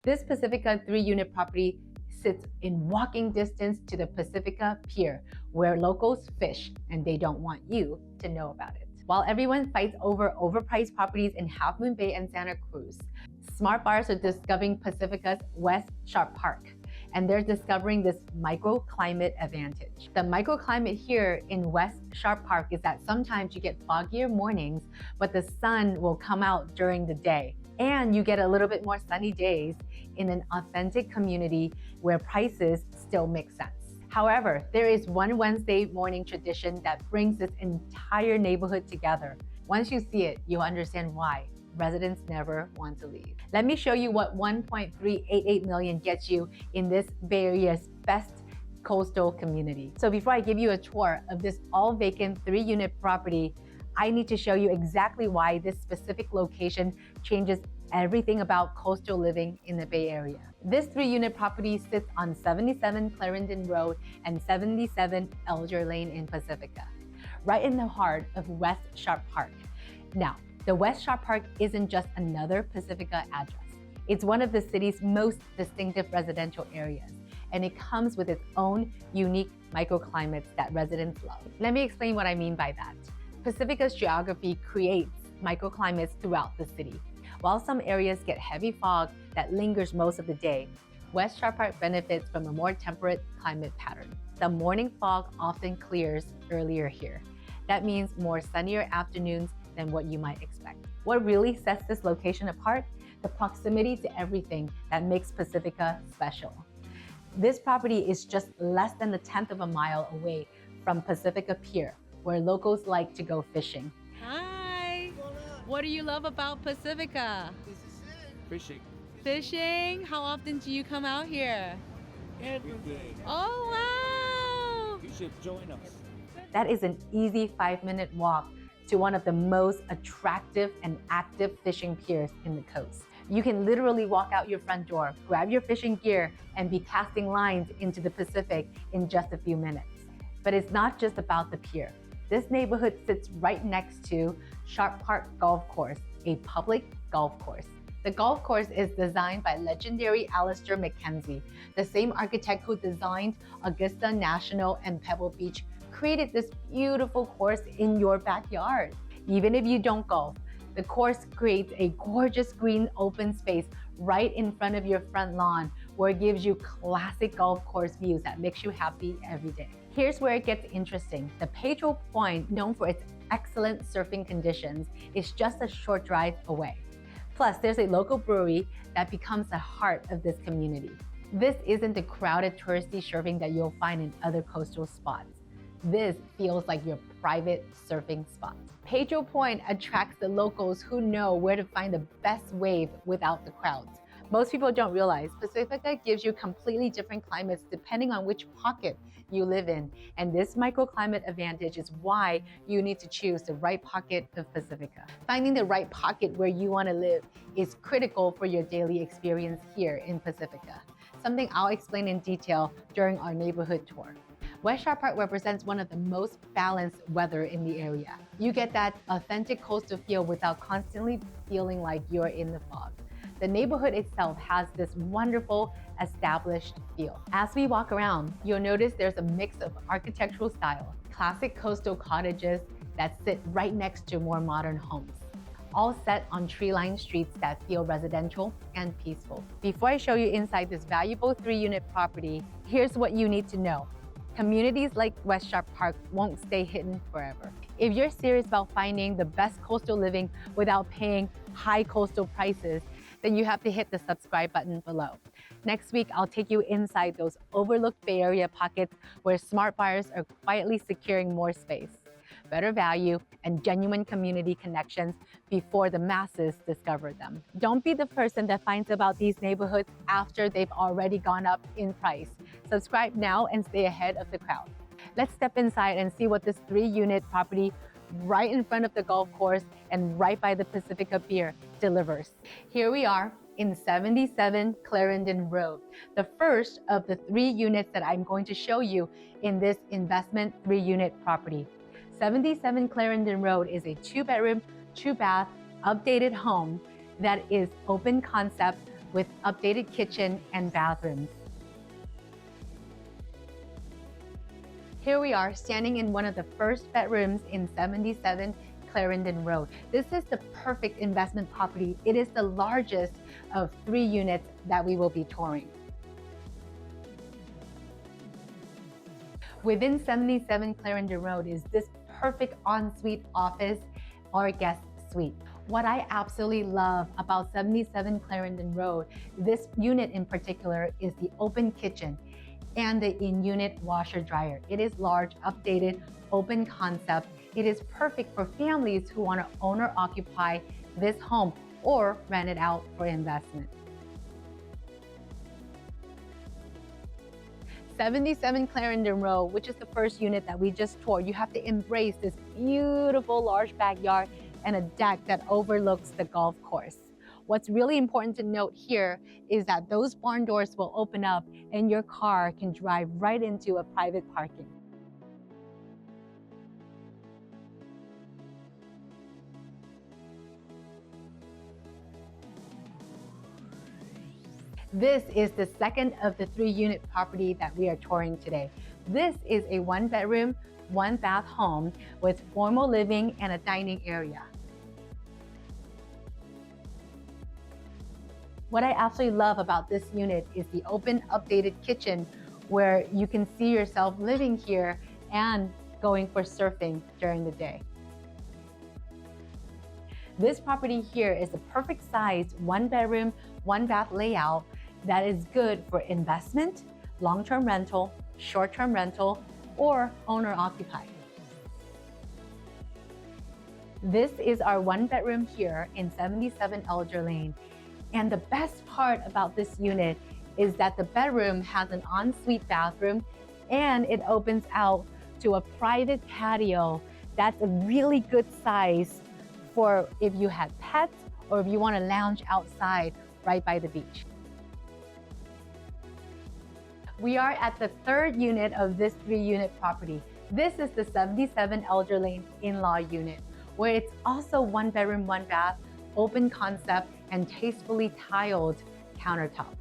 This Pacifica 3-unit property sits in walking distance to the Pacifica pier, where locals fish and they don't want you to know about it. While everyone fights over overpriced properties in Half Moon Bay and Santa Cruz, smart buyers are discovering Pacifica's West Sharp Park, and they're discovering this microclimate advantage. The microclimate here in West Sharp Park is that sometimes you get foggier mornings, but the sun will come out during the day. And you get a little bit more sunny days in an authentic community where prices still make sense. However, there is one Wednesday morning tradition that brings this entire neighborhood together. Once you see it, you'll understand why residents never want to leave. Let me show you what 1.388 million gets you in this Bay Area's best coastal community. So before I give you a tour of this all vacant 3-unit property, I need to show you exactly why this specific location changes everything about coastal living in the Bay Area. This 3-unit property sits on 77 Clarendon Road and 77 Elder Lane in Pacifica, right in the heart of West Sharp Park. Now, the West Sharp Park isn't just another Pacifica address. It's one of the city's most distinctive residential areas, and it comes with its own unique microclimates that residents love. Let me explain what I mean by that. Pacifica's geography creates microclimates throughout the city. While some areas get heavy fog that lingers most of the day, West Sharp Park benefits from a more temperate climate pattern. The morning fog often clears earlier here. That means more sunnier afternoons than what you might expect. What really sets this location apart? The proximity to everything that makes Pacifica special. This property is just less than 1/10 of a mile away from Pacifica Pier, where locals like to go fishing. Hi! What do you love about Pacifica? Fishing. Fishing? How often do you come out here? Every day. Oh, wow! You should join us. That is an easy 5-minute walk to one of the most attractive and active fishing piers in the coast. You can literally walk out your front door, grab your fishing gear, and be casting lines into the Pacific in just a few minutes. But it's not just about the pier. This neighborhood sits right next to Sharp Park Golf Course, a public golf course. The golf course is designed by legendary Alistair Mackenzie, the same architect who designed Augusta National and Pebble Beach, created this beautiful course in your backyard. Even if you don't golf, the course creates a gorgeous green open space right in front of your front lawn where it gives you classic golf course views that makes you happy every day. Here's where it gets interesting. The Pedro Point, known for its excellent surfing conditions, is just a short drive away. Plus, there's a local brewery that becomes the heart of this community. This isn't the crowded touristy surfing that you'll find in other coastal spots. This feels like your private surfing spot. Pedro Point attracts the locals who know where to find the best wave without the crowds. Most people don't realize Pacifica gives you completely different climates depending on which pocket you live in. And this microclimate advantage is why you need to choose the right pocket of Pacifica. Finding the right pocket where you want to live is critical for your daily experience here in Pacifica, something I'll explain in detail during our neighborhood tour. West Sharp Park represents one of the most balanced weather in the area. You get that authentic coastal feel without constantly feeling like you're in the fog. The neighborhood itself has this wonderful established feel. As we walk around, you'll notice there's a mix of architectural style, classic coastal cottages that sit right next to more modern homes, all set on tree-lined streets that feel residential and peaceful. Before I show you inside this valuable 3-unit property, here's what you need to know. Communities like West Sharp Park won't stay hidden forever. If you're serious about finding the best coastal living without paying high coastal prices, then you have to hit the subscribe button below. Next week, I'll take you inside those overlooked Bay Area pockets where smart buyers are quietly securing more space, better value, and genuine community connections before the masses discover them. Don't be the person that finds about these neighborhoods after they've already gone up in price. Subscribe now and stay ahead of the crowd. Let's step inside and see what this 3-unit property right in front of the golf course and right by the Pacifica Pier delivers. Here we are in 77 Clarendon Road, the first of the 3 units that I'm going to show you in this investment 3-unit property. 77 Clarendon Road is a 2-bedroom, 2-bath, updated home that is open concept with updated kitchen and bathrooms. Here we are standing in one of the first bedrooms in 77 Clarendon Road. This is the perfect investment property. It is the largest of 3 units that we will be touring. Within 77 Clarendon Road is this perfect ensuite office or guest suite. What I absolutely love about 77 Clarendon Road, this unit in particular, is the open kitchen and the in-unit washer dryer. It is large, updated, open concept. It is perfect for families who want to own or occupy this home or rent it out for investment. 77 Clarendon Road, which is the first unit that we just toured, you have to embrace this beautiful large backyard and a deck that overlooks the golf course. What's really important to note here is that those barn doors will open up and your car can drive right into a private parking. This is the second of the 3-unit property that we are touring today. This is a 1-bedroom, 1-bath home with formal living and a dining area. What I absolutely love about this unit is the open, updated kitchen where you can see yourself living here and going for surfing during the day. This property here is the perfect size 1-bedroom, 1-bath layout that is good for investment, long-term rental, short-term rental, or owner-occupied. This is our 1-bedroom here in 77 Elder Lane. And the best part about this unit is that the bedroom has an ensuite bathroom and it opens out to a private patio that's a really good size for if you had pets or if you want to lounge outside right by the beach. We are at the 3rd unit of this 3-unit property. This is the 77 Elder Lane in-law unit, where it's also 1-bedroom, 1-bath, open concept, and tastefully tiled countertop.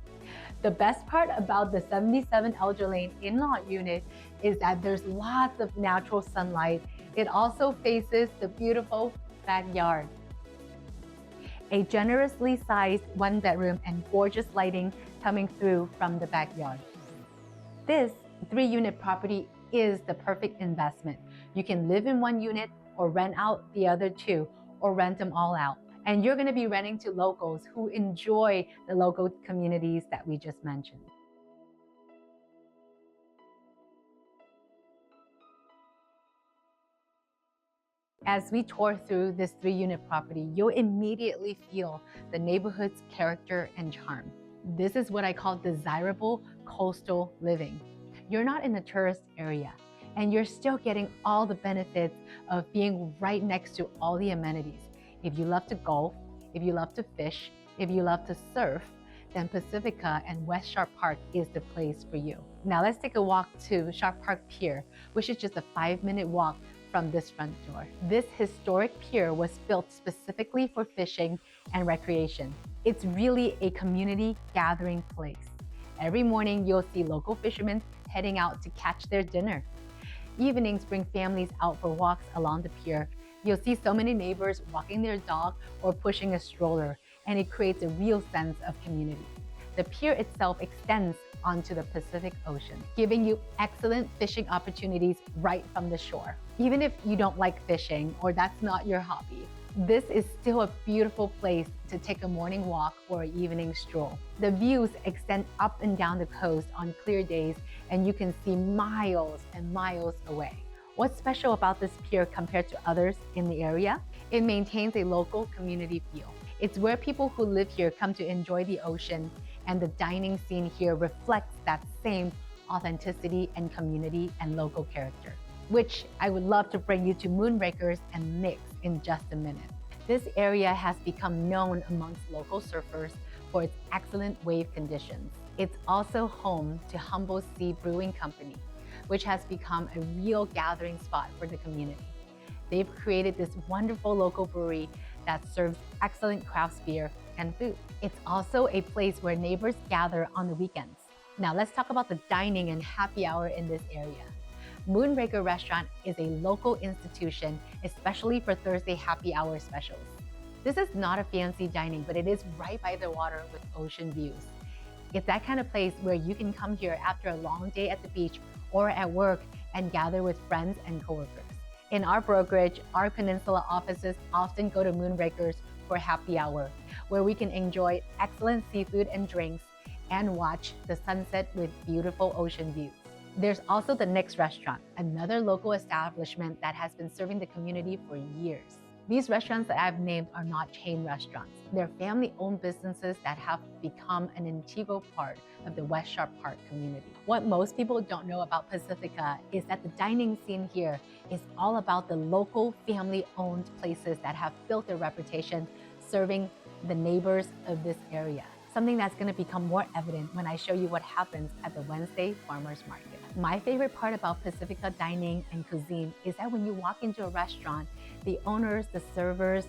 The best part about the 77 Elder Lane in-law unit is that there's lots of natural sunlight. It also faces the beautiful backyard. A generously sized 1-bedroom and gorgeous lighting coming through from the backyard. This 3-unit property is the perfect investment. You can live in 1 unit or rent out the other 2 or rent them all out. And you're going to be renting to locals who enjoy the local communities that we just mentioned. As we tour through this 3-unit property, you'll immediately feel the neighborhood's character and charm. This is what I call desirable coastal living. You're not in a tourist area, and you're still getting all the benefits of being right next to all the amenities. If you love to golf, if you love to fish, if you love to surf, then Pacifica and West Sharp Park is the place for you. Now let's take a walk to Sharp Park Pier, which is just a 5-minute walk from this front door. This historic pier was built specifically for fishing and recreation. It's really a community gathering place. Every morning you'll see local fishermen heading out to catch their dinner. Evenings bring families out for walks along the pier. You'll see so many neighbors walking their dog or pushing a stroller, and it creates a real sense of community. The pier itself extends onto the Pacific Ocean, giving you excellent fishing opportunities right from the shore. Even if you don't like fishing or that's not your hobby, this is still a beautiful place to take a morning walk or an evening stroll. The views extend up and down the coast on clear days, and you can see miles and miles away. What's special about this pier compared to others in the area? It maintains a local community feel. It's where people who live here come to enjoy the ocean, and the dining scene here reflects that same authenticity and community and local character, which I would love to bring you to Moonrakers and Mix in just a minute. This area has become known amongst local surfers for its excellent wave conditions. It's also home to Humble Sea Brewing Company, which has become a real gathering spot for the community. They've created this wonderful local brewery that serves excellent craft beer and food. It's also a place where neighbors gather on the weekends. Now let's talk about the dining and happy hour in this area. Moonraker Restaurant is a local institution, especially for Thursday happy hour specials. This is not a fancy dining, but it is right by the water with ocean views. It's that kind of place where you can come here after a long day at the beach or at work and gather with friends and coworkers. In our brokerage, our Peninsula offices often go to Moonrakers for happy hour, where we can enjoy excellent seafood and drinks and watch the sunset with beautiful ocean views. There's also the Nick's Restaurant, another local establishment that has been serving the community for years. These restaurants that I've named are not chain restaurants. They're family-owned businesses that have become an integral part of the West Sharp Park community. What most people don't know about Pacifica is that the dining scene here is all about the local family-owned places that have built their reputation serving the neighbors of this area. Something that's going to become more evident when I show you what happens at the Wednesday Farmers Market. My favorite part about Pacifica dining and cuisine is that when you walk into a restaurant, the owners, the servers,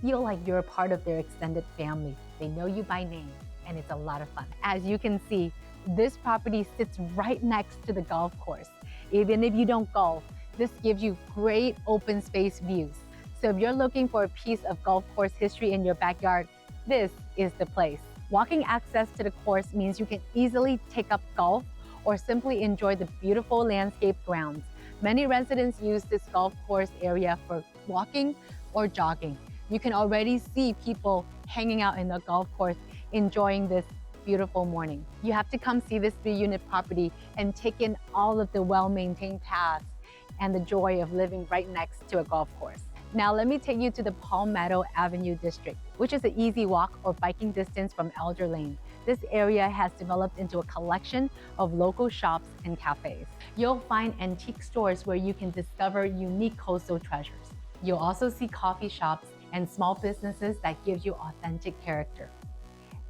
feel like you're a part of their extended family. They know you by name, and it's a lot of fun. As you can see, this property sits right next to the golf course. Even if you don't golf, this gives you great open space views. So if you're looking for a piece of golf course history in your backyard, this is the place. Walking access to the course means you can easily take up golf or simply enjoy the beautiful landscape grounds. Many residents use this golf course area for walking or jogging. You can already see people hanging out in the golf course, enjoying this beautiful morning. You have to come see this 3-unit property and take in all of the well-maintained paths and the joy of living right next to a golf course. Now let me take you to the Palmetto Avenue district, which is an easy walk or biking distance from Elder Lane. This area has developed into a collection of local shops and cafes. You'll find antique stores where you can discover unique coastal treasures. You'll also see coffee shops and small businesses that give you authentic character.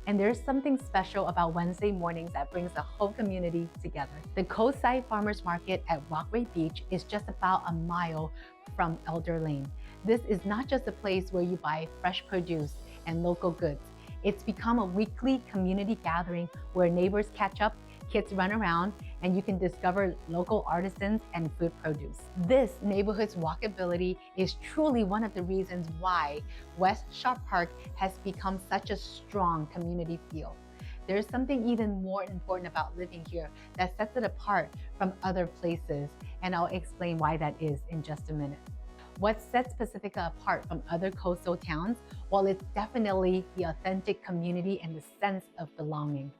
And there's something special about Wednesday mornings that brings the whole community together. The Coastside Farmers Market at Rockaway Beach is just about a mile from Elder Lane. This is not just a place where you buy fresh produce and local goods. It's become a weekly community gathering where neighbors catch up, kids run around, and you can discover local artisans and food produce. This neighborhood's walkability is truly one of the reasons why West Sharp Park has become such a strong community feel. There's something even more important about living here that sets it apart from other places, and I'll explain why that is in just a minute. What sets Pacifica apart from other coastal towns? Well, it's definitely the authentic community and the sense of belonging.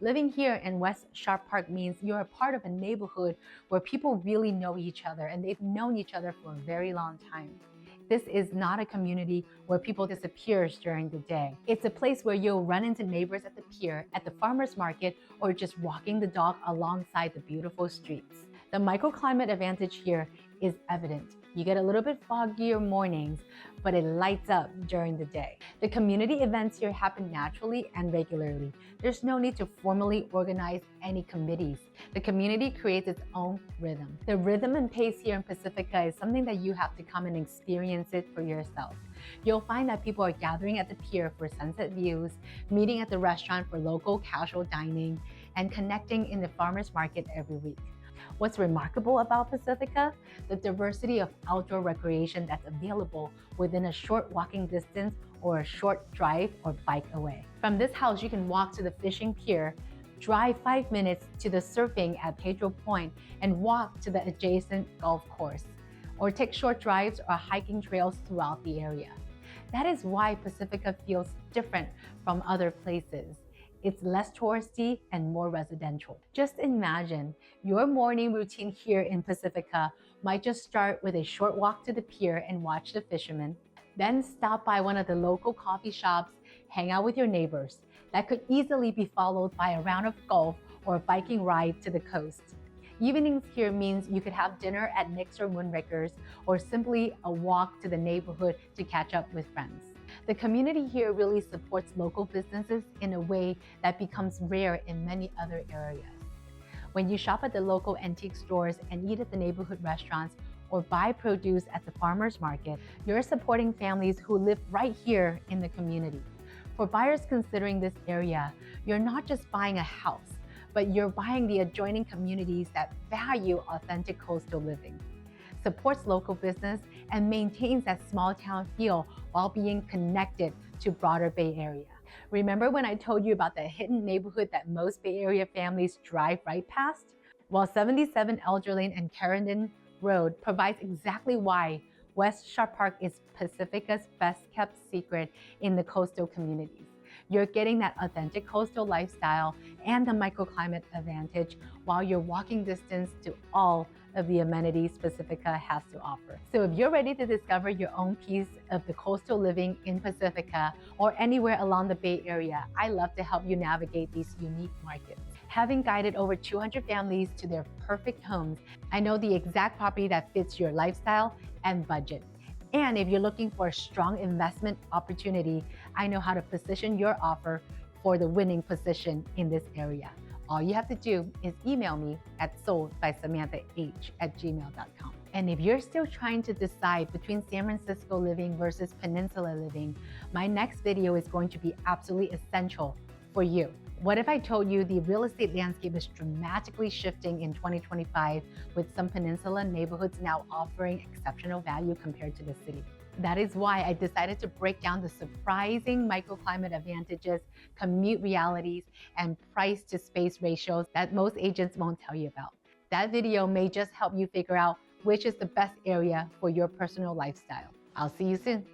Living here in West Sharp Park means you're a part of a neighborhood where people really know each other and they've known each other for a very long time. This is not a community where people disappear during the day. It's a place where you'll run into neighbors at the pier, at the farmer's market, or just walking the dog alongside the beautiful streets. The microclimate advantage here is evident. You get a little bit foggier mornings, but it lights up during the day. The community events here happen naturally and regularly. There's no need to formally organize any committees. The community creates its own rhythm. The rhythm and pace here in Pacifica is something that you have to come and experience it for yourself. You'll find that people are gathering at the pier for sunset views, meeting at the restaurant for local casual dining, and connecting in the farmer's market every week. What's remarkable about Pacifica? The diversity of outdoor recreation that's available within a short walking distance or a short drive or bike away. From this house, you can walk to the fishing pier, drive 5 minutes to the surfing at Pedro Point, and walk to the adjacent golf course, or take short drives or hiking trails throughout the area. That is why Pacifica feels different from other places. It's less touristy and more residential. Just imagine your morning routine here in Pacifica might just start with a short walk to the pier and watch the fishermen, then stop by one of the local coffee shops, hang out with your neighbors. That could easily be followed by a round of golf or a biking ride to the coast. Evenings here means you could have dinner at Nick's or Moonrakers, or simply a walk to the neighborhood to catch up with friends. The community here really supports local businesses in a way that becomes rare in many other areas. When you shop at the local antique stores and eat at the neighborhood restaurants or buy produce at the farmer's market, you're supporting families who live right here in the community. For buyers considering this area, you're not just buying a house, but you're buying the adjoining communities that value authentic coastal living, supports local business, and maintains that small town feel while being connected to broader Bay Area. Remember when I told you about the hidden neighborhood that most Bay Area families drive right past? Well, 77 Elder Lane and Clarendon Road provides exactly why West Sharp Park is Pacifica's best kept secret in the coastal communities. You're getting that authentic coastal lifestyle and the microclimate advantage while you're walking distance to all of the amenities Pacifica has to offer. So if you're ready to discover your own piece of the coastal living in Pacifica or anywhere along the Bay Area, I love to help you navigate these unique markets. Having guided over 200 families to their perfect homes, I know the exact property that fits your lifestyle and budget. And if you're looking for a strong investment opportunity, I know how to position your offer for the winning position in this area. All you have to do is email me at soldbysamanthah@gmail.com. And if you're still trying to decide between San Francisco living versus Peninsula living, my next video is going to be absolutely essential for you. What if I told you the real estate landscape is dramatically shifting in 2025 with some Peninsula neighborhoods now offering exceptional value compared to the city? That is why I decided to break down the surprising microclimate advantages, commute realities, and price to space ratios that most agents won't tell you about. That video may just help you figure out which is the best area for your personal lifestyle. I'll see you soon.